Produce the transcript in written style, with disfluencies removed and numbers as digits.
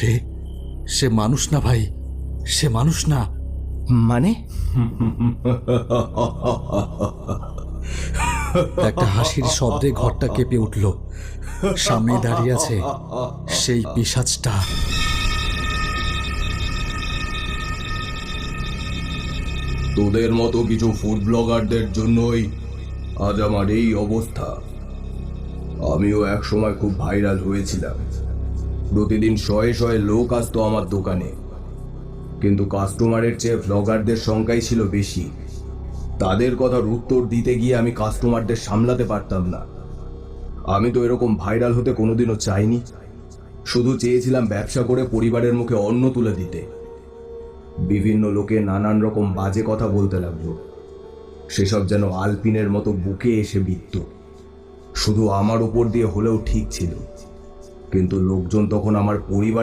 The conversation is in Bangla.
সে সে মানুষ না ভাই, সে মানুষ না। মানে? একটা হাসির শব্দে ঘরটা কেঁপে উঠল। সামনে দাঁড়িয়ে আছে সেই পিশাচটা। তোদের মতো কিছু ফুড ব্লগারদের জন্যই আজ আমার এই অবস্থা। আমিও এক সময় খুব ভাইরাল হয়েছিলাম। প্রতিদিন শয়ে শয়ে লোক আসতো আমার দোকানে, কিন্তু কাস্টমারের চেয়ে ব্লগারদের সংখ্যাই ছিল বেশি। তাদের কথার উত্তর দিতে গিয়ে আমি কাস্টমারদের সামলাতে পারতাম না। আমি তো এরকম ভাইরাল হতে কোনোদিনও চাইনি, শুধু চেয়েছিলাম ব্যবসা করে পরিবারের মুখে অন্ন তুলে দিতে। বিভিন্ন লোকে নানান রকম বাজে কথা বলতে লাগলো, সেসব যেন আলপিনের মতো বুকে এসে বিঁধত। শুধু আমার উপর দিয়ে হলেও ঠিক ছিল, কিন্তু লোকজন তখন আমার পরিবার